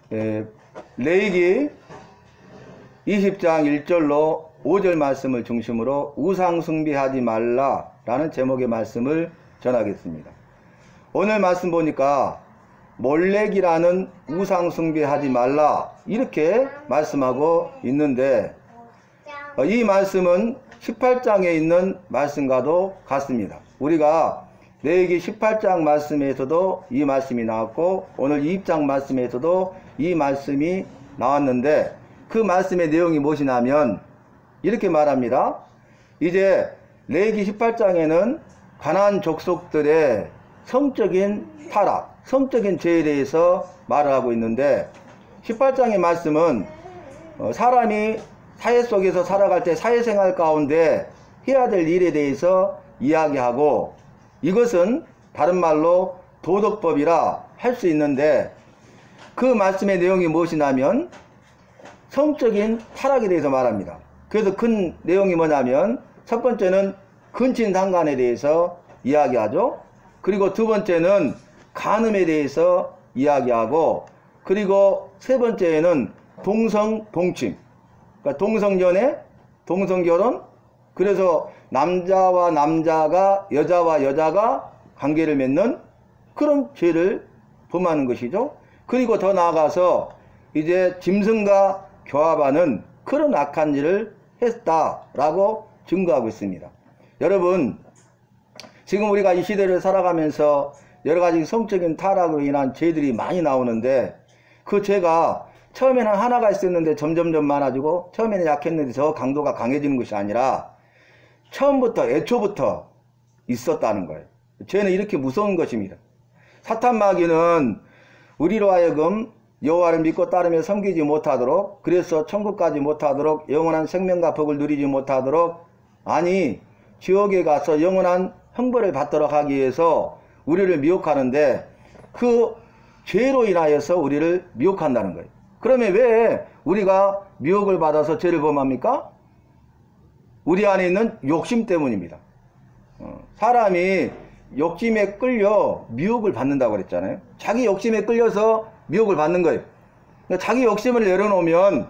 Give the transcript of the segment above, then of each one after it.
레위기 20장 1절로 5절 말씀을 중심으로 우상 숭배하지 말라 라는 제목의 말씀을 전하겠습니다. 오늘 말씀 보니까 몰렉이라는 우상 숭배하지 말라 이렇게 말씀하고 있는데 이 말씀은 18장에 있는 말씀과도 같습니다. 우리가 레위기 18장 말씀에서도 이 말씀이 나왔고 오늘 20장 말씀에서도 이 말씀이 나왔는데 그 말씀의 내용이 무엇이냐면 이렇게 말합니다. 이제 레위기 18장에는 가나안 족속들의 성적인 타락, 성적인 죄에 대해서 말을 하고 있는데 18장의 말씀은 사람이 사회 속에서 살아갈 때 사회생활 가운데 해야 될 일에 대해서 이야기하고 이것은 다른 말로 도덕법이라 할 수 있는데 그 말씀의 내용이 무엇이냐면 성적인 타락에 대해서 말합니다. 그래서 큰 내용이 뭐냐면 첫 번째는 근친상간에 대해서 이야기하죠. 그리고 두 번째는 간음에 대해서 이야기하고 그리고 세 번째에는 동성동침, 그러니까 동성연애, 동성결혼, 그래서 남자와 남자가 여자와 여자가 관계를 맺는 그런 죄를 범하는 것이죠. 그리고 더 나아가서 이제 짐승과 교합하는 그런 악한 일을 했다라고 증거하고 있습니다. 여러분, 지금 우리가 이 시대를 살아가면서 여러 가지 성적인 타락으로 인한 죄들이 많이 나오는데 그 죄가 처음에는 하나가 있었는데 점점점 많아지고 처음에는 약했는데 저 강도가 강해지는 것이 아니라 처음부터 애초부터 있었다는 거예요. 죄는 이렇게 무서운 것입니다. 사탄 마귀는 우리로 하여금 여호와를 믿고 따르며 섬기지 못하도록, 그래서 천국 가지 못하도록, 영원한 생명과 복을 누리지 못하도록, 아니 지옥에 가서 영원한 형벌을 받도록 하기 위해서 우리를 미혹하는데 그 죄로 인하여서 우리를 미혹한다는 거예요. 그러면 왜 우리가 미혹을 받아서 죄를 범합니까? 우리 안에 있는 욕심 때문입니다. 사람이 욕심에 끌려 미혹을 받는다고 그랬잖아요. 자기 욕심에 끌려서 미혹을 받는 거예요. 그러니까 자기 욕심을 내려놓으면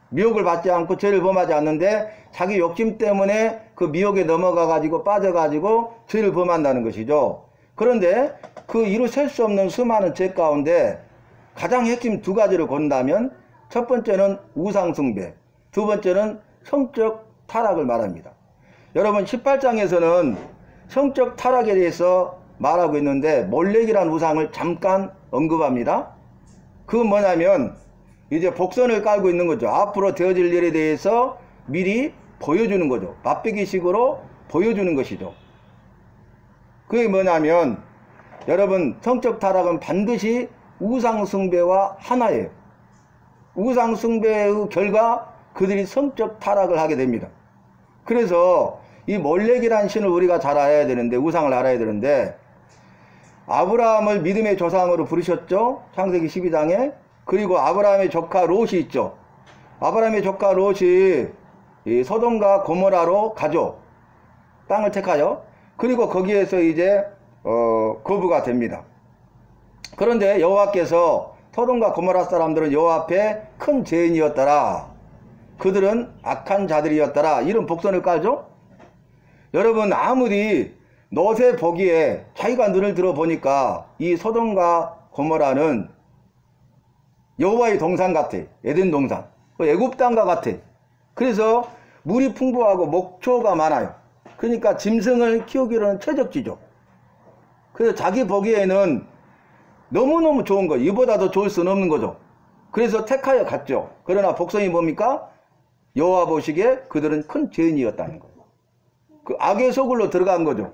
미혹을 받지 않고 죄를 범하지 않는데 자기 욕심 때문에 그 미혹에 넘어가 가지고 빠져 가지고 죄를 범한다는 것이죠. 그런데 그 이루 셀 수 없는 수많은 죄 가운데 가장 핵심 두 가지를 본다면 첫 번째는 우상숭배, 두 번째는 성적 타락을 말합니다. 여러분 18장에서는 성적 타락에 대해서 말하고 있는데 몰렉이라는 우상을 잠깐 언급합니다. 그건 뭐냐면 이제 복선을 깔고 있는 거죠. 앞으로 되어질 일에 대해서 미리 보여주는 거죠. 맛배기식으로 보여주는 것이죠. 그게 뭐냐면 여러분 성적 타락은 반드시 우상숭배와 하나예요. 우상숭배의 결과 그들이 성적 타락을 하게 됩니다. 그래서 이 몰렉이라는 신을 우리가 잘 알아야 되는데, 우상을 알아야 되는데, 아브라함을 믿음의 조상으로 부르셨죠. 창세기 12장에. 그리고 아브라함의 조카 롯이 있죠. 아브라함의 조카 롯이 이 소돔과 고모라로 가죠. 땅을 택하여. 그리고 거기에서 이제 거부가 됩니다. 그런데 여호와께서 소돔과 고모라 사람들은 여호와 앞에 큰 죄인이었더라, 그들은 악한 자들이었더라, 이런 복선을 깔죠. 여러분 아무리 롯의 보기에 자기가 눈을 들어보니까 이 소돔과 고모라는 여호와의 동산 같아. 에덴 동산, 애굽 땅과 같아. 그래서 물이 풍부하고 목초가 많아요. 그러니까 짐승을 키우기로는 최적지죠. 그래서 자기 보기에는 너무너무 좋은 거, 이보다 더 좋을 수는 없는 거죠. 그래서 택하여 갔죠. 그러나 복선이 뭡니까? 여호와 보시기에 그들은 큰 죄인이었다는 거예요. 그 악의 소굴로 들어간 거죠.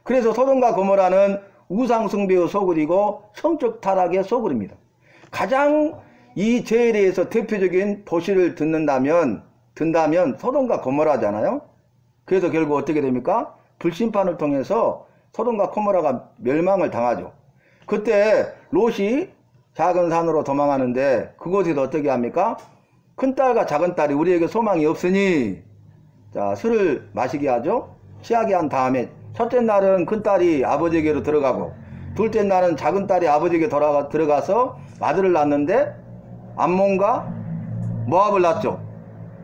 그래서 소돔과 고모라는 우상숭배의 소굴이고 성적 타락의 소굴입니다. 가장 이 죄에 대해서 대표적인 도시를 든다면 소돔과 고모라잖아요. 그래서 결국 어떻게 됩니까? 불심판을 통해서 소돔과 고모라가 멸망을 당하죠. 그때 롯이 작은 산으로 도망하는데 그곳에서 어떻게 합니까? 큰딸과 작은딸이 우리에게 소망이 없으니 자 술을 마시게 하죠. 취하게 한 다음에 첫째 날은 큰딸이 아버지에게로 들어가고 둘째 날은 작은딸이 아버지에게 들어가서 아들을 낳는데 암몬과 모압을 낳죠.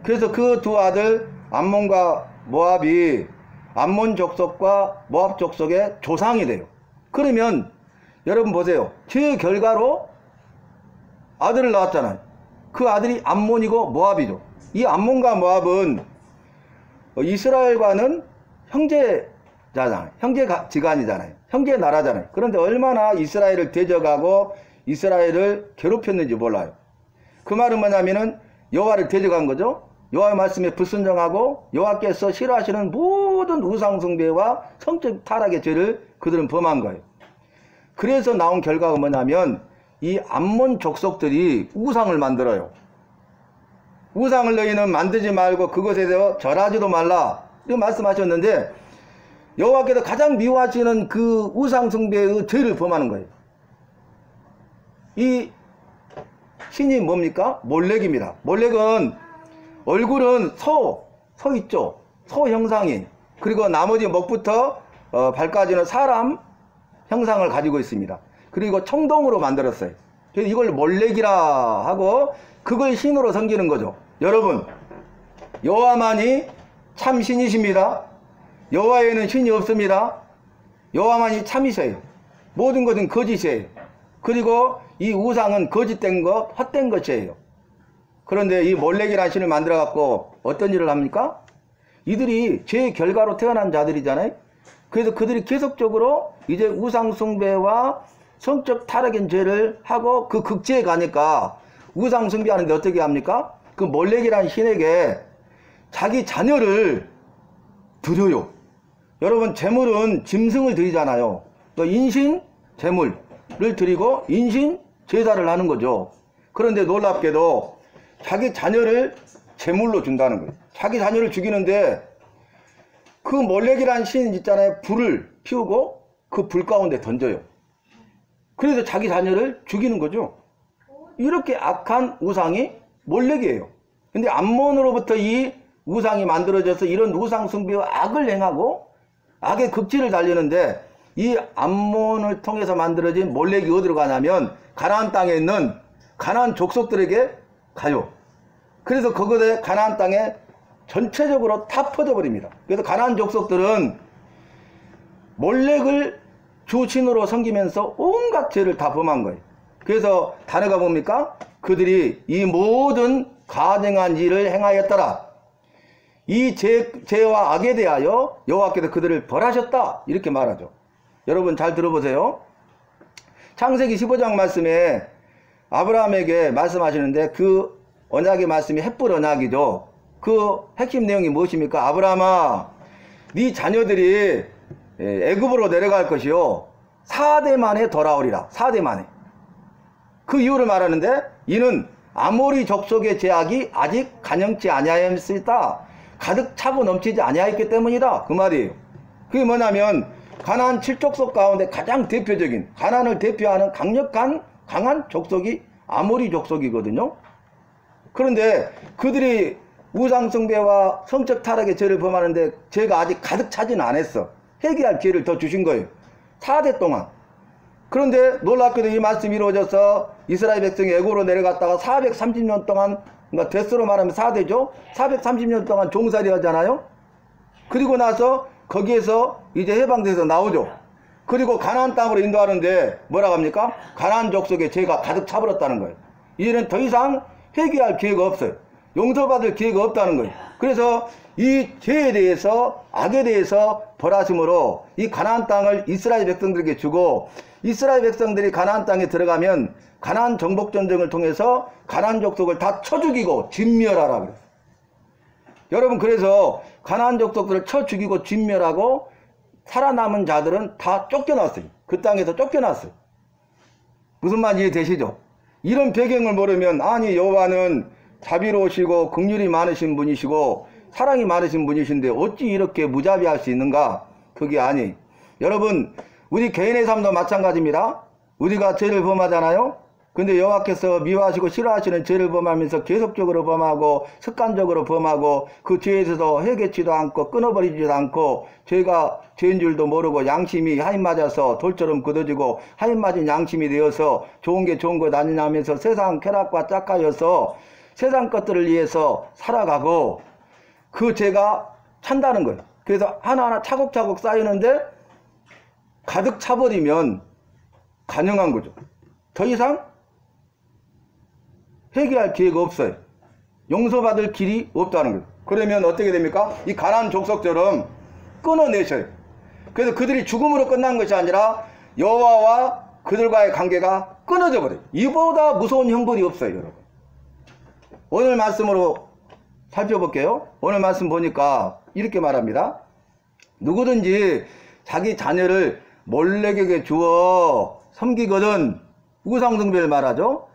그래서 그 두 아들 암몬과 모압이 암몬 족속과 모압 족속의 조상이 돼요. 그러면 여러분 보세요. 그 결과로 아들을 낳았잖아요. 그 아들이 암몬이고 모압이죠. 이 암몬과 모압은 이스라엘과는 형제잖아요. 형제지간이잖아요. 형제 나라잖아요. 그런데 얼마나 이스라엘을 대적하고 이스라엘을 괴롭혔는지 몰라요. 그 말은 뭐냐면은 여호와를 대적한 거죠. 여호와의 말씀에 불순종하고 여호와께서 싫어하시는 모든 우상 숭배와 성적 타락의 죄를 그들은 범한 거예요. 그래서 나온 결과가 뭐냐면 이 암몬 족속들이 우상을 만들어요. 우상을 너희는 만들지 말고 그것에 대해 절하지도 말라 이렇게 말씀하셨는데 여호와께서 가장 미워하시는 그 우상 숭배의 죄를 범하는 거예요. 이 신이 뭡니까? 몰렉입니다. 몰렉은 얼굴은 소 있죠. 소 형상이. 그리고 나머지 목부터 발까지는 사람 형상을 가지고 있습니다. 그리고 청동으로 만들었어요. 그래서 이걸 몰렉이라 하고 그걸 신으로 섬기는 거죠. 여러분, 여호와만이 참 신이십니다. 여호와에는 신이 없습니다. 여호와만이 참이세요. 모든 것은 거짓이에요. 그리고 이 우상은 거짓된 것, 헛된 것이에요. 그런데 이 몰렉이라는 신을 만들어 갖고 어떤 일을 합니까? 이들이 죄의 결과로 태어난 자들이잖아요. 그래서 그들이 계속적으로 이제 우상 숭배와 성적 타락인 죄를 하고 그 극지에 가니까 우상 숭배하는데 어떻게 합니까? 그 몰렉이라는 신에게 자기 자녀를 드려요. 여러분, 제물은 짐승을 드리잖아요. 또 인신 제물을 드리고 인신 제사를 하는 거죠. 그런데 놀랍게도 자기 자녀를 제물로 준다는 거예요. 자기 자녀를 죽이는데 그 몰렉이라는 신 있잖아요. 불을 피우고 그 불 가운데 던져요. 그래서 자기 자녀를 죽이는 거죠. 이렇게 악한 우상이 몰렉이에요. 근데 암몬으로부터 이 우상이 만들어져서 이런 우상 숭배와 악을 행하고 악의 극치를 달리는데 이 암몬을 통해서 만들어진 몰렉이 어디로 가냐면 가나안 땅에 있는 가나안 족속들에게 가요. 그래서 그것에 가나안 땅에 전체적으로 다 퍼져버립니다. 그래서 가나안 족속들은 몰렉을 주신으로 섬기면서 온갖 죄를 다 범한 거예요. 그래서 단어가 뭡니까? 그들이 이 모든 가증한 일을 행하였더라. 이 죄와 악에 대하여 여호와께서 그들을 벌하셨다. 이렇게 말하죠. 여러분 잘 들어보세요. 창세기 15장 말씀에 아브라함에게 말씀하시는데 그 언약의 말씀이 헷불 언약이죠. 그 핵심 내용이 무엇입니까? 아브라함아, 네 자녀들이 애굽으로 내려갈 것이요 4대 만에 돌아오리라. 4대 만에. 그 이유를 말하는데 이는 아모리 족속의 죄악이 아직 간영치 아니하였으리다. 가득 차고 넘치지 아니하였기 때문이다. 그 말이에요. 그게 뭐냐면 가나안 7족속 가운데 가장 대표적인 가나안을 대표하는 강한 족속이 아모리 족속이거든요. 그런데 그들이 우상숭배와 성적 타락의 죄를 범하는데 죄가 아직 가득 차지는 않았어. 회개할 기회를 더 주신 거예요. 4대 동안. 그런데 놀랍게도 이 말씀이 이루어져서 이스라엘 백성이 애굽으로 내려갔다가 430년 동안, 그러니까 데스로 말하면 4대죠. 430년 동안 종살이 하잖아요. 그리고 나서 거기에서 이제 해방돼서 나오죠. 그리고 가나안 땅으로 인도하는데 뭐라고 합니까? 가나안 족속에 죄가 가득 차버렸다는 거예요. 이제는 더 이상 회개할 기회가 없어요. 용서받을 기회가 없다는 거예요. 그래서 이 죄에 대해서 악에 대해서 벌하심으로 이 가나안 땅을 이스라엘 백성들에게 주고 이스라엘 백성들이 가나안 땅에 들어가면 가나안 정복 전쟁을 통해서 가나안 족속을 다 쳐 죽이고 진멸하라 그랬어요. 여러분, 그래서 가나안 족속들을 쳐 죽이고 진멸하고 살아남은 자들은 다 쫓겨났어요. 그 땅에서 쫓겨났어요. 무슨 말인지 이해되시죠? 이런 배경을 모르면 아니 여호와는 자비로우시고 긍휼이 많으신 분이시고 사랑이 많으신 분이신데 어찌 이렇게 무자비할 수 있는가? 그게 아니. 여러분, 우리 개인의 삶도 마찬가지입니다. 우리가 죄를 범하잖아요. 근데 여호와께서 미워하시고 싫어하시는 죄를 범하면서 계속적으로 범하고 습관적으로 범하고 그 죄에서도 회개치도 않고 끊어버리지도 않고 죄가 죄인 줄도 모르고 양심이 하인 맞아서 돌처럼 굳어지고 하인 맞은 양심이 되어서 좋은 게 좋은 것 아니냐면서 세상 쾌락과 짝가여서 세상 것들을 위해서 살아가고 그 죄가 찬다는 거예요. 그래서 하나하나 차곡차곡 쌓이는데 가득 차버리면 가능한 거죠. 더 이상 회개할 기회가 없어요. 용서받을 길이 없다는 거예요. 그러면 어떻게 됩니까? 이 가나안 족속처럼 끊어내셔요. 그래서 그들이 죽음으로 끝난 것이 아니라 여호와와 그들과의 관계가 끊어져 버려요. 이보다 무서운 형벌이 없어요, 여러분. 오늘 말씀으로 살펴볼게요. 오늘 말씀 보니까 이렇게 말합니다. 누구든지 자기 자녀를 몰렉에게 주어 섬기거든, 우상숭배를 말하죠.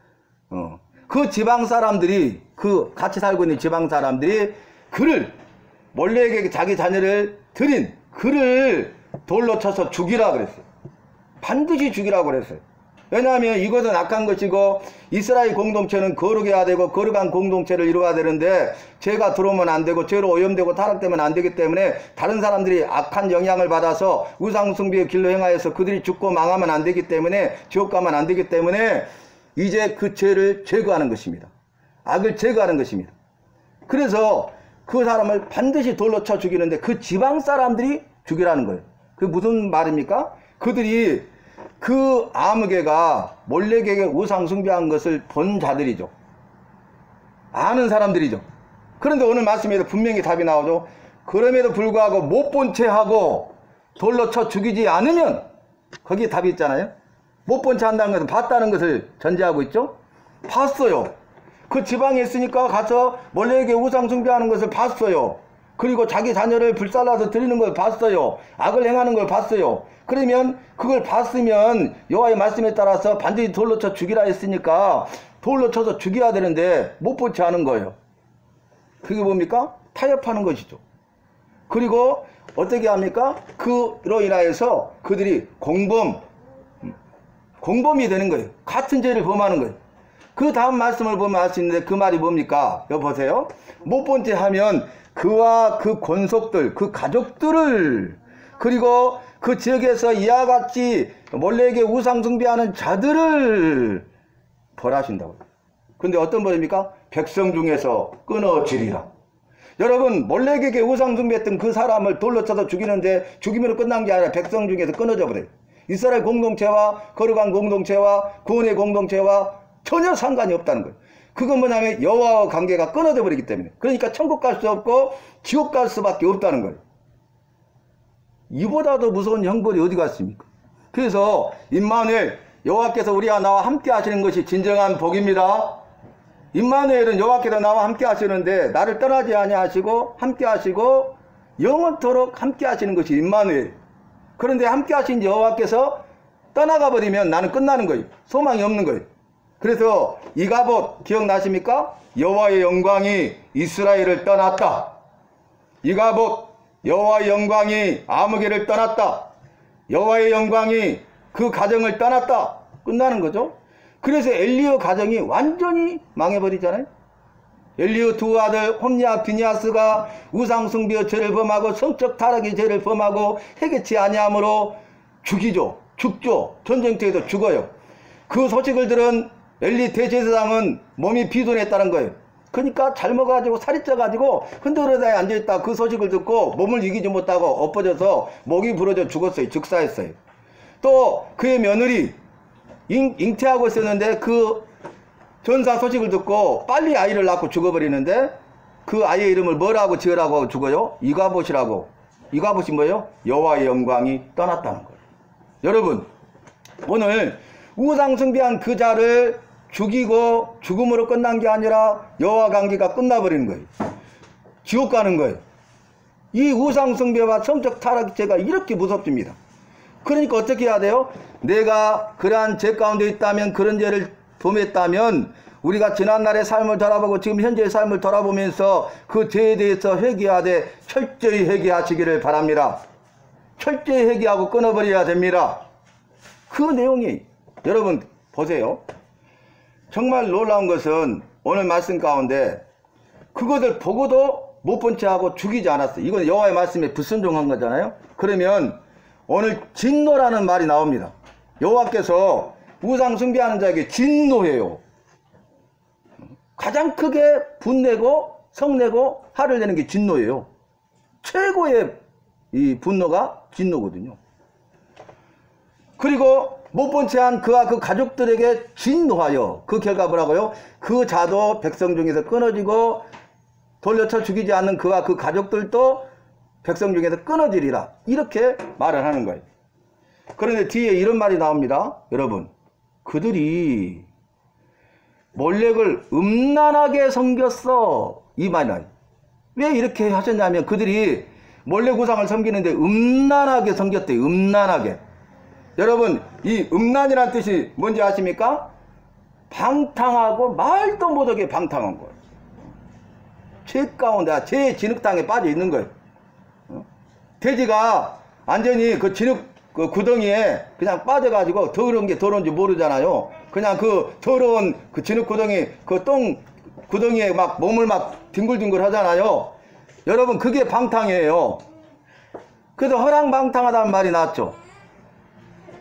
그 지방 사람들이, 그 같이 살고 있는 지방 사람들이 그를, 몰렉에게 자기 자녀를 드린 그를 돌로 쳐서 죽이라 그랬어요. 반드시 죽이라고 그랬어요. 왜냐하면 이것은 악한 것이고 이스라엘 공동체는 거룩해야 되고 거룩한 공동체를 이루어야 되는데 죄가 들어오면 안 되고 죄로 오염되고 타락되면 안 되기 때문에 다른 사람들이 악한 영향을 받아서 우상숭배의 길로 행하여서 그들이 죽고 망하면 안 되기 때문에 지옥 가면 안 되기 때문에 이제 그 죄를 제거하는 것입니다. 악을 제거하는 것입니다. 그래서 그 사람을 반드시 돌로 쳐 죽이는데 그 지방 사람들이 죽이라는 거예요. 그게 무슨 말입니까? 그들이 그 아무개가 몰렉에게 우상 숭배한 것을 본 자들이죠. 아는 사람들이죠. 그런데 오늘 말씀에도 분명히 답이 나오죠. 그럼에도 불구하고 못 본 채 하고 돌로 쳐 죽이지 않으면, 거기에 답이 있잖아요. 못 본 채 한다는 것은 봤다는 것을 전제하고 있죠. 봤어요. 그 지방에 있으니까 가서 몰렉에게 우상 숭배하는 것을 봤어요. 그리고 자기 자녀를 불살라서 드리는 걸 봤어요. 악을 행하는 걸 봤어요. 그러면 그걸 봤으면 여호와의 말씀에 따라서 반드시 돌로 쳐 죽이라 했으니까 돌로 쳐서 죽여야 되는데 못 본 채 하는 거예요. 그게 뭡니까? 타협하는 것이죠. 그리고 어떻게 합니까? 그로 인하여서 그들이 공범이 되는 거예요. 같은 죄를 범하는 거예요. 그 다음 말씀을 보면 알 수 있는데 그 말이 뭡니까? 여기 보세요. 못 본 채 하면 그와 그 권속들, 그 가족들을, 그리고 그 지역에서 이와 같이 몰렉에게 우상 숭배하는 자들을 벌하신다고요. 근데 어떤 벌입니까? 백성 중에서 끊어지리라. 여러분, 몰렉에게 우상 숭배했던 그 사람을 돌로 쳐서 죽이는데 죽이면 끝난 게 아니라 백성 중에서 끊어져 버려요. 이스라엘 공동체와 거룩한 공동체와 구원의 공동체와 전혀 상관이 없다는 거예요. 그건 뭐냐면 여호와와 관계가 끊어져 버리기 때문에. 그러니까 천국 갈 수 없고 지옥 갈 수밖에 없다는 거예요. 이보다도 무서운 형벌이 어디 갔습니까? 그래서 임마누엘, 여호와께서 우리와 나와 함께 하시는 것이 진정한 복입니다. 임마누엘은 여호와께서 나와 함께 하시는데 나를 떠나지 아니하시고 함께 하시고 영원토록 함께 하시는 것이 임마누엘. 그런데 함께 하신 여호와께서 떠나가 버리면 나는 끝나는 거예요. 소망이 없는 거예요. 그래서 이가봇 기억나십니까? 여호와의 영광이 이스라엘을 떠났다. 이가봇, 여호와의 영광이 아무개를 떠났다. 여호와의 영광이 그 가정을 떠났다. 끝나는 거죠. 그래서 엘리야 가정이 완전히 망해버리잖아요. 엘리야 두 아들 홈리와 비니아스가 우상숭배의 죄를 범하고 성적 타락의 죄를 범하고 회개치 아니함으로 죽죠. 전쟁터에도 죽어요. 그 소식을 들은 엘리 대제사장은 몸이 비둔했다는 거예요. 그러니까 젊어가지고 살이 쪄가지고 흔들어다에 앉아있다 그 소식을 듣고 몸을 이기지 못하고 엎어져서 목이 부러져 죽었어요. 즉사했어요. 또 그의 며느리 잉태하고 있었는데 그 전사 소식을 듣고 빨리 아이를 낳고 죽어버리는데 그 아이의 이름을 뭐라고 지으라고 죽어요? 이가봇이라고. 이가봇이 뭐예요? 여호와의 영광이 떠났다는 거예요. 여러분, 오늘 우상 숭배한 그 자를 죽이고 죽음으로 끝난 게 아니라 여호와 관계가 끝나버리는 거예요. 지옥 가는 거예요. 이 우상 숭배와 성적 타락죄가 이렇게 무섭습니다. 그러니까 어떻게 해야 돼요? 내가 그러한 죄 가운데 있다면, 그런 죄를 범했다면 우리가 지난날의 삶을 돌아보고 지금 현재의 삶을 돌아보면서 그 죄에 대해서 회개하되 철저히 회개하시기를 바랍니다. 철저히 회개하고 끊어버려야 됩니다. 그 내용이 여러분 보세요. 정말 놀라운 것은 오늘 말씀 가운데 그것을 보고도 못 본 채 하고 죽이지 않았어요. 이건 여호와의 말씀에 불순종한 거잖아요. 그러면 오늘 진노라는 말이 나옵니다. 여호와께서 우상 숭배하는 자에게 진노해요. 가장 크게 분내고 성내고 화를 내는 게 진노예요. 최고의 이 분노가 진노거든요. 그리고 못 본 채 한 그와 그 가족들에게 진노하여 그 결과 뭐라고요? 그 자도 백성 중에서 끊어지고 돌려쳐 죽이지 않는 그와 그 가족들도 백성 중에서 끊어지리라. 이렇게 말을 하는 거예요. 그런데 뒤에 이런 말이 나옵니다. 여러분, 그들이 몰렉을 음란하게 섬겼어. 이 말이 나요. 왜 이렇게 하셨냐면 그들이 몰렉 우상을 섬기는데 음란하게 섬겼대요. 음란하게. 여러분, 이 음란이라는 뜻이 뭔지 아십니까? 방탕하고 말도 못하게 방탕한 거예요. 죄 가운데 죄의 진흙탕에 빠져 있는 거예요. 돼지가 완전히 그 진흙 그 구덩이에 그냥 빠져가지고 더러운 게 더러운지 모르잖아요. 그냥 그 더러운 그 진흙 구덩이 그 똥 구덩이에 막 몸을 막 뒹굴뒹굴 하잖아요. 여러분, 그게 방탕이에요. 그래서 허랑방탕하다는 말이 나왔죠.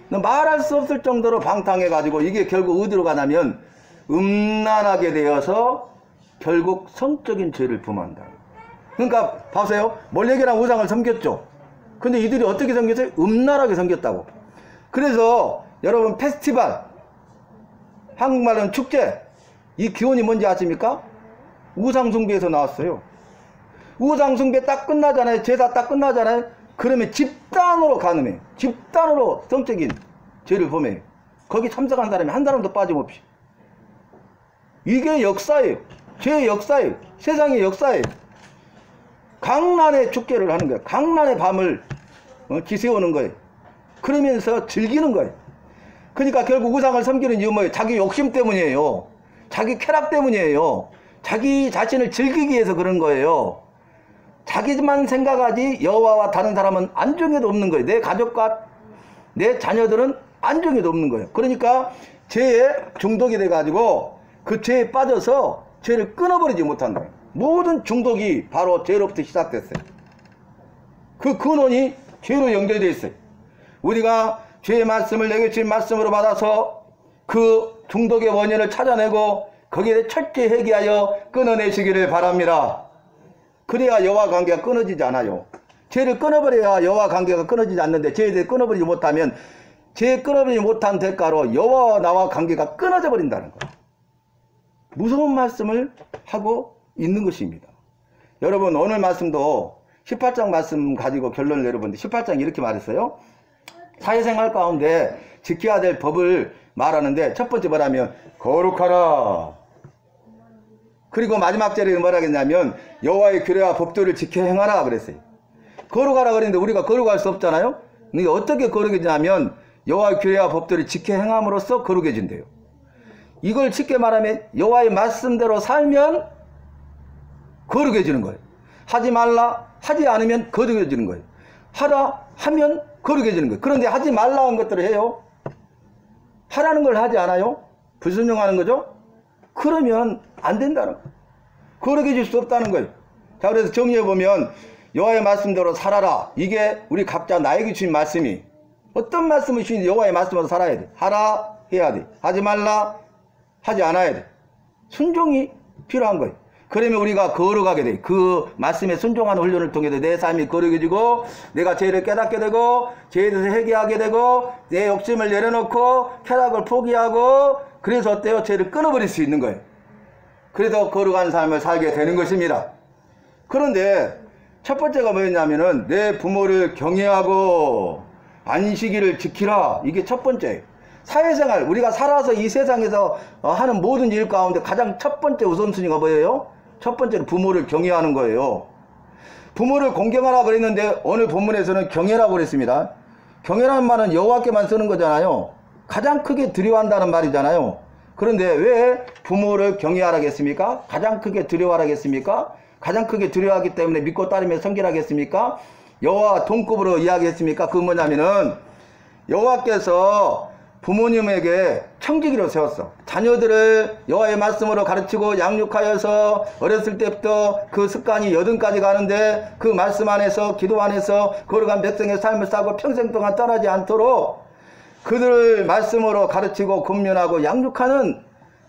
말할 수 없을 정도로 방탕해가지고 이게 결국 어디로 가냐면 음란하게 되어서 결국 성적인 죄를 범한다. 그러니까 보세요. 몰렉이랑 우상을 섬겼죠. 근데 이들이 어떻게 섬겼어요? 음란하게 섬겼다고. 그래서 여러분, 페스티벌, 한국말로는 축제, 이 기원이 뭔지 아십니까? 우상숭배에서 나왔어요. 우상숭배 딱 끝나잖아요. 제사 딱 끝나잖아요. 그러면 집단으로 가늠해요. 집단으로 성적인 죄를 범해요. 거기 참석한 사람이 한 사람도 빠짐없이. 이게 역사예요. 죄의 역사예요. 세상의 역사예요. 강란의 축제를 하는 거예요. 강란의 밤을 기세우는 거예요. 그러면서 즐기는 거예요. 그러니까 결국 우상을 섬기는 이유 뭐예요? 자기 욕심 때문이에요. 자기 쾌락 때문이에요. 자기 자신을 즐기기 위해서 그런 거예요. 자기만 생각하지 여호와와 다른 사람은 안중에도 없는 거예요. 내 가족과 내 자녀들은 안중에도 없는 거예요. 그러니까 죄에 중독이 돼가지고 그 죄에 빠져서 죄를 끊어버리지 못한 거예요. 모든 중독이 바로 죄로부터 시작됐어요. 그 근원이 죄로 연결되어 있어요. 우리가 죄의 말씀을 내게 주신 말씀으로 받아서 그 중독의 원인을 찾아내고 거기에 철저히 회개하여 끊어내시기를 바랍니다. 그래야 여호와 관계가 끊어지지 않아요. 죄를 끊어버려야 여호와 관계가 끊어지지 않는데 죄에 대해 끊어버리지 못하면 죄 끊어버리지 못한 대가로 여호와와 나와 관계가 끊어져 버린다는 거예요. 무서운 말씀을 하고 있는 것입니다. 여러분, 오늘 말씀도 18장 말씀 가지고 결론을 내려보는데 18장 이렇게 말했어요. 사회생활 가운데 지켜야 될 법을 말하는데 첫 번째 뭐라면 거룩하라. 그리고 마지막 절에 뭐라 했냐면 여호와의 규례와 법도를 지켜 행하라 그랬어요. 거룩하라 그랬는데 우리가 거룩할 수 없잖아요. 근데 어떻게 거룩해지냐면 여호와의 규례와 법도를 지켜 행함으로써 거룩해진대요. 이걸 쉽게 말하면 여호와의 말씀대로 살면 거룩해지는 거예요. 하지 말라 하지 않으면 거룩해지는 거예요. 하라 하면 거룩해지는 거예요. 그런데 하지 말라 한 것들을 해요. 하라는 걸 하지 않아요. 불순종하는 거죠. 그러면 안 된다는 거예요. 거룩해질 수 없다는 거예요. 자, 그래서 정리해 보면 여호와의 말씀대로 살아라. 이게 우리 각자 나에게 주신 말씀이 어떤 말씀을 주신 여호와의 말씀으로 살아야 돼. 하라 해야 돼. 하지 말라 하지 않아야 돼. 순종이 필요한 거예요. 그러면 우리가 거룩하게 돼. 그 말씀에 순종하는 훈련을 통해서 내 삶이 거룩해지고 내가 죄를 깨닫게 되고 죄에 대해서 회개하게 되고 내 욕심을 내려놓고 쾌락을 포기하고 그래서 어때요? 죄를 끊어버릴 수 있는 거예요. 그래서 거룩한 삶을 살게 되는 것입니다. 그런데 첫 번째가 뭐였냐면은 내 부모를 경외하고 안식일을 지키라. 이게 첫 번째예요. 사회생활, 우리가 살아서 이 세상에서 하는 모든 일 가운데 가장 첫 번째 우선순위가 뭐예요? 첫 번째는 부모를 경외하는 거예요. 부모를 공경하라 그랬는데 오늘 본문에서는 경외라고 그랬습니다. 경외라는 말은 여호와께만 쓰는 거잖아요. 가장 크게 두려워한다는 말이잖아요. 그런데 왜 부모를 경외하라겠습니까? 가장 크게 두려워하라겠습니까? 가장 크게 두려워하기 때문에 믿고 따르며 섬기라겠습니까? 여호와 동급으로 이야기했습니까? 그 뭐냐면은 여호와께서 부모님에게 청지기로 세웠어. 자녀들을 여호와의 말씀으로 가르치고 양육하여서 어렸을 때부터 그 습관이 여든까지 가는데 그 말씀 안에서 기도 안에서 거룩한 백성의 삶을 살고 평생 동안 떠나지 않도록 그들을 말씀으로 가르치고 권면하고 양육하는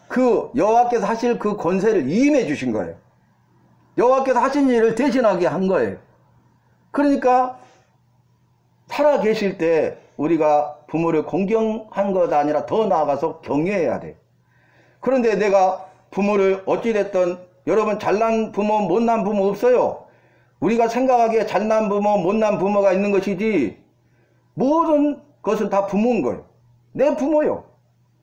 그 여호와께서 하실 그 권세를 임해 주신 거예요. 여호와께서 하신 일을 대신하게 한 거예요. 그러니까 살아 계실 때 우리가 부모를 공경한 것 아니라 더 나아가서 경외해야 돼. 그런데 내가 부모를 어찌됐든 여러분 잘난 부모 못난 부모 없어요. 우리가 생각하기에 잘난 부모 못난 부모가 있는 것이지 모든 것은 다 부모인 거예요. 내 부모요.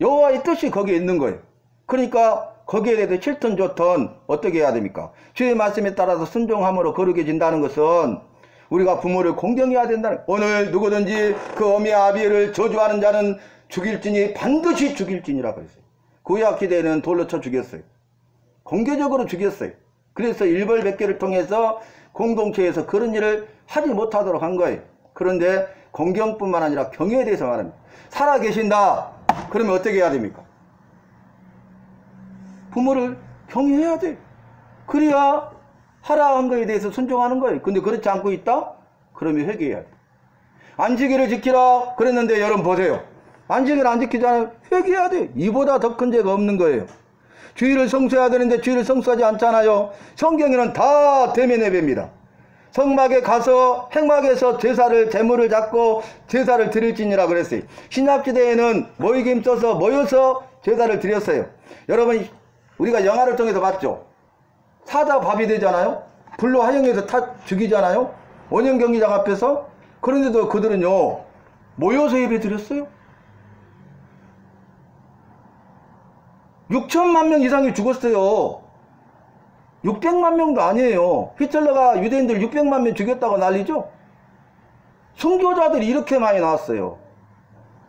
여호와의 뜻이 거기에 있는 거예요. 그러니까 거기에 대해서 싫든 좋든 어떻게 해야 됩니까? 주의 말씀에 따라서 순종함으로 거룩해진다는 것은 우리가 부모를 공경해야 된다는, 오늘 누구든지 그 어미 아비를 저주하는 자는 죽일지니 반드시 죽일지니라 그랬어요. 구약 시대에는 돌로 쳐 죽였어요. 공개적으로 죽였어요. 그래서 일벌백계를 통해서 공동체에서 그런 일을 하지 못하도록 한 거예요. 그런데 공경뿐만 아니라 경외에 대해서 말합니다. 살아 계신다. 그러면 어떻게 해야 됩니까? 부모를 경외해야 돼. 그래야 하라 한 거에 대해서 순종하는 거예요. 근데 그렇지 않고 있다? 그러면 회개해야 돼. 안식일을 지키라 그랬는데 여러분 보세요. 안식일 안 지키잖아요. 회개해야 돼. 이보다 더 큰 죄가 없는 거예요. 주일을 성수해야 되는데 주일을 성수하지 않잖아요. 성경에는 다 대면에 뵙니다. 성막에 가서 행막에서 제물을 잡고 제사를 드릴지니라 그랬어요. 신약시대에는 모이기 힘써서 모여서 제사를 드렸어요. 여러분 우리가 영화를 통해서 봤죠. 사자 밥이 되잖아요. 불로 하영해서 죽이잖아요. 원형 경기장 앞에서. 그런데도 그들은요 모여서 예배 드렸어요. 6천만 명 이상이 죽었어요. 600만 명도 아니에요. 히틀러가 유대인들 600만 명 죽였다고 난리죠. 순교자들이 이렇게 많이 나왔어요.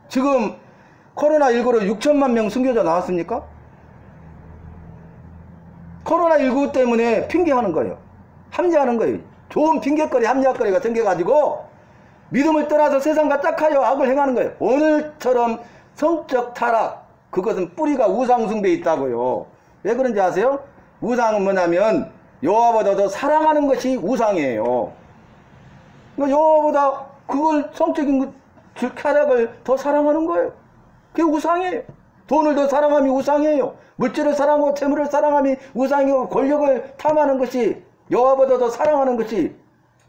지금 코로나19로 6천만 명 순교자 나왔습니까? 코로나19 때문에 핑계하는 거예요. 합리하는 거예요. 좋은 핑계거리 합리학거리가 생겨가지고 믿음을 떠나서 세상과 짝하여 악을 행하는 거예요. 오늘처럼 성적 타락, 그것은 뿌리가 우상숭배에 있다고요. 왜 그런지 아세요? 우상은 뭐냐면 여호와보다 더 사랑하는 것이 우상이에요. 그러니까 여호와보다 그걸 성적인 쾌락을 더 사랑하는 거예요. 그게 우상이에요. 돈을 더 사랑함이 우상이에요. 물질을 사랑하고 재물을 사랑함이 우상이고, 권력을 탐하는 것이, 여호와보다 더 사랑하는 것이,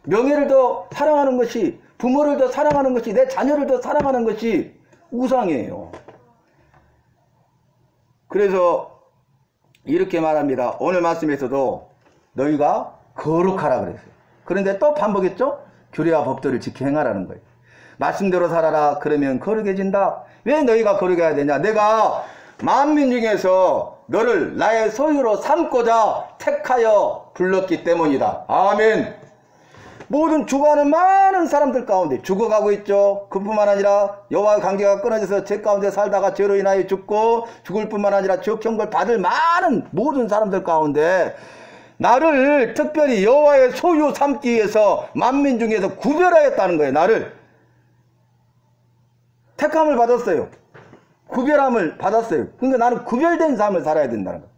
명예를 더 사랑하는 것이, 부모를 더 사랑하는 것이, 내 자녀를 더 사랑하는 것이 우상이에요. 그래서 이렇게 말합니다. 오늘 말씀에서도 너희가 거룩하라 그랬어요. 그런데 또 반복했죠. 규례와 법도를 지켜 행하라는 거예요. 말씀대로 살아라. 그러면 거룩해진다. 왜 너희가 거룩해야 되냐? 내가 만민 중에서 너를 나의 소유로 삼고자 택하여 불렀기 때문이다. 아멘. 모든 죽어가는 많은 사람들 가운데 죽어가고 있죠. 그뿐만 아니라 여호와의 관계가 끊어져서 죄 가운데 살다가 죄로 인하여 죽고 죽을 뿐만 아니라 지옥천국을 받을 많은 모든 사람들 가운데 나를 특별히 여호와의 소유 삼기 위해서 만민 중에서 구별하였다는 거예요. 나를 택함을 받았어요. 구별함을 받았어요. 그러니까 나는 구별된 삶을 살아야 된다는 거예요.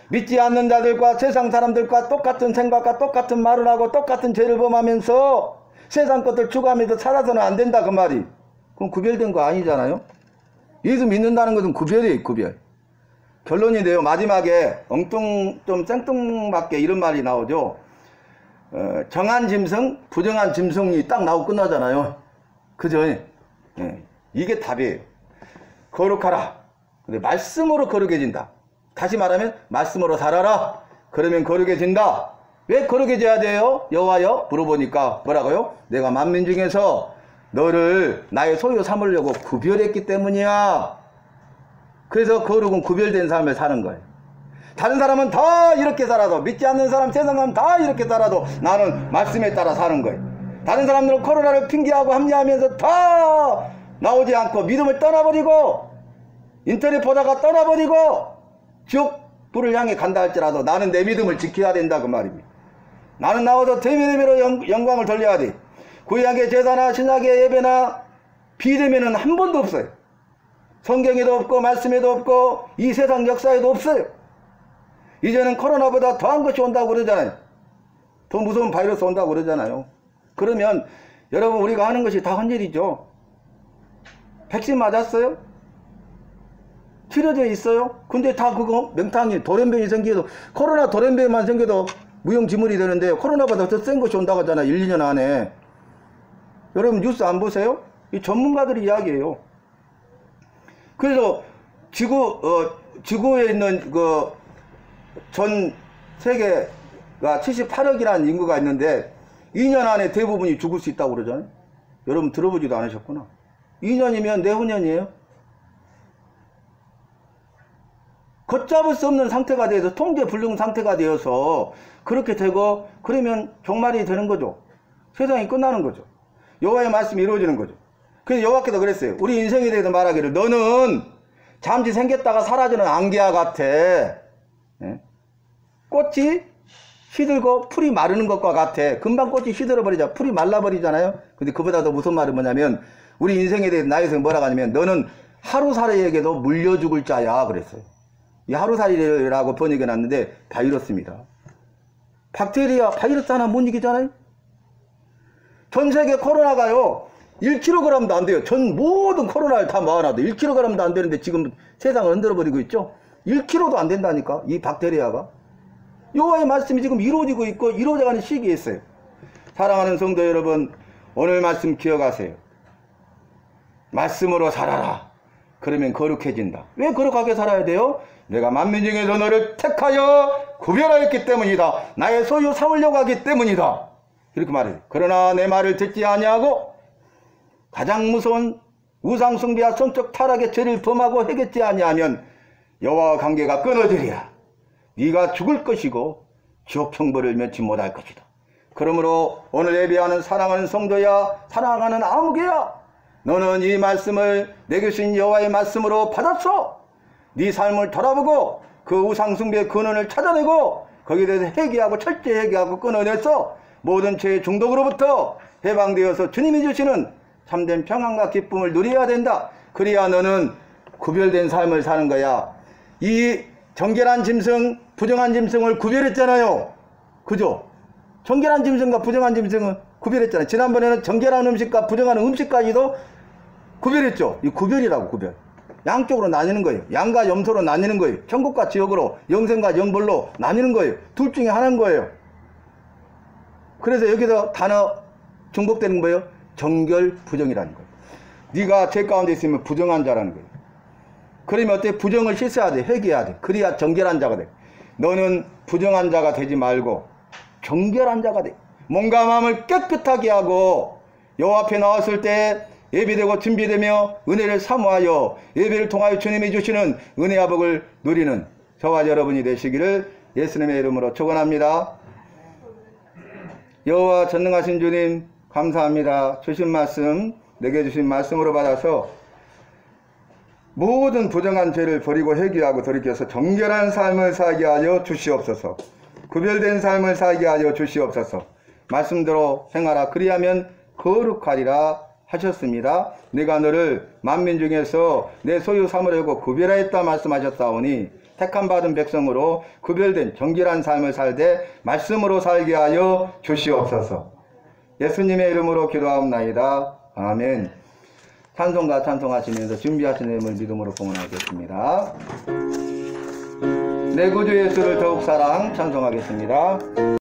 믿지 않는 자들과 세상 사람들과 똑같은 생각과 똑같은 말을 하고 똑같은 죄를 범하면서 세상 것들 추구하면서 살아서는 안 된다 그 말이. 그럼 구별된 거 아니잖아요. 예수 믿는다는 것은 구별이에요. 구별. 결론이 돼요. 마지막에 좀 생뚱맞게 이런 말이 나오죠. 정한 짐승, 부정한 짐승이 딱 나오고 끝나잖아요. 그죠? 예. 이게 답이에요. 거룩하라. 근데 말씀으로 거룩해진다. 다시 말하면 말씀으로 살아라. 그러면 거룩해진다. 왜 거룩해져야 돼요? 여호와여? 물어보니까 뭐라고요? 내가 만민 중에서 너를 나의 소유 삼으려고 구별했기 때문이야. 그래서 거룩은 구별된 삶을 사는 거예요. 다른 사람은 다 이렇게 살아도, 믿지 않는 사람, 세상 사람 다 이렇게 살아도 나는 말씀에 따라 사는 거예요. 다른 사람들은 코로나를 핑계하고 합리하면서 다 나오지 않고 믿음을 떠나버리고 인터넷 보다가 떠나버리고 지옥 불을 향해 간다 할지라도 나는 내 믿음을 지켜야 된다 그 말입니다. 나는 나와서 대면예배로 영광을 돌려야 돼. 구약의 제사나 신약의 예배나 비대면은 한 번도 없어요. 성경에도 없고 말씀에도 없고 이 세상 역사에도 없어요. 이제는 코로나보다 더한 것이 온다고 그러잖아요. 더 무서운 바이러스 온다고 그러잖아요. 그러면 여러분 우리가 하는 것이 다 헛일이죠. 백신 맞았어요? 치료제 있어요? 근데 다 그거 맹탕이 돌연변이 생겨도 코로나 돌연변이만 생겨도 무용지물이 되는데 코로나보다 더 센 것이 온다고 하잖아요. 1, 2년 안에. 여러분 뉴스 안 보세요? 이 전문가들이 이야기해요. 그래서 지구에 있는 전 세계가 78억이라는 인구가 있는데 2년 안에 대부분이 죽을 수 있다고 그러잖아요. 여러분 들어보지도 않으셨구나. 2년이면 내후년이에요. 걷잡을 수 없는 상태가 되어서 통제불능 상태가 되어서 그렇게 되고 그러면 종말이 되는 거죠. 세상이 끝나는 거죠. 여호와의 말씀이 이루어지는 거죠. 그래서 여호와께서 그랬어요. 우리 인생에 대해서 말하기를 너는 잠시 생겼다가 사라지는 안개와 같아. 꽃이 시들고 풀이 마르는 것과 같아. 금방 꽃이 시들어버리자 풀이 말라버리잖아요. 근데 그보다 더 무슨 말은 뭐냐면 우리 인생에 대해서 나에서 뭐라고 하냐면 너는 하루살이에게도 물려 죽을 자야 그랬어요. 이 하루살이라고 번역해 놨는데 바이러스입니다. 박테리아 바이러스 하나 못 이기잖아요. 전 세계 코로나가요 1kg도 안 돼요. 전 모든 코로나를 다 모아놔도 1kg도 안 되는데 지금 세상을 흔들어버리고 있죠. 1kg도 안 된다니까 이 박테리아가. 여호와의 말씀이 지금 이루어지고 있고 이루어져가는 시기에 있어요. 사랑하는 성도 여러분, 오늘 말씀 기억하세요. 말씀으로 살아라. 그러면 거룩해진다. 왜 거룩하게 살아야 돼요? 내가 만민 중에서 너를 택하여 구별하였기 때문이다. 나의 소유 삼으려고 하기 때문이다. 이렇게 말해요. 그러나 내 말을 듣지 아니하고 가장 무서운 우상 숭배와 성적 타락의 죄를 범하고 해겠지 아니하면 여호와와 관계가 끊어지리라. 네가 죽을 것이고 지옥 형벌을 면치 못할 것이다. 그러므로 오늘 예배하는 사랑하는 성도야, 사랑하는 아무개야, 너는 이 말씀을 내게 주신 여호와의 말씀으로 받았어. 네 삶을 돌아보고 그 우상 숭배의 근원을 찾아내고 거기에 대해서 회개하고 철저히 회개하고 끊어내서 모든 죄의 중독으로부터 해방되어서 주님이 주시는 참된 평안과 기쁨을 누려야 된다. 그래야 너는 구별된 삶을 사는 거야. 이 정결한 짐승, 부정한 짐승을 구별했잖아요. 그죠? 정결한 짐승과 부정한 짐승은 구별했잖아요. 지난번에는 정결한 음식과 부정한 음식까지도 구별했죠. 이 구별이라고, 구별. 양쪽으로 나뉘는 거예요. 양과 염소로 나뉘는 거예요. 천국과 지옥으로, 영생과 영벌로 나뉘는 거예요. 둘 중에 하나인 거예요. 그래서 여기서 단어 중복되는 거예요. 정결, 부정이라는 거예요. 네가 죄 가운데 있으면 부정한 자라는 거예요. 그러면 어때? 부정을 씻어야 돼. 회개해야 돼. 그래야 정결한 자가 돼. 너는 부정한 자가 되지 말고 정결한 자가 돼. 몸과 마음을 깨끗하게 하고 여호와 앞에 나왔을 때 예비되고 준비되며 은혜를 사모하여 예배를 통하여 주님이 주시는 은혜와 복을 누리는 저와 여러분이 되시기를 예수님의 이름으로 축원합니다. 여호와 전능하신 주님 감사합니다. 주신 말씀, 내게 주신 말씀으로 받아서 모든 부정한 죄를 버리고 회개하고 돌이켜서 정결한 삶을 살게 하여 주시옵소서. 구별된 삶을 살게 하여 주시옵소서. 말씀대로 행하라. 그리하면 거룩하리라 하셨습니다. 내가 너를 만민 중에서 내 소유 삼으려고 구별하였다 말씀하셨사오니 택함 받은 백성으로 구별된 정결한 삶을 살되 말씀으로 살게 하여 주시옵소서. 예수님의 이름으로 기도하옵나이다. 아멘. 찬송가 찬송하시면서 준비하신 내용을 믿음으로 봉헌하겠습니다. 내 구주 예수를 더욱 사랑 찬송하겠습니다.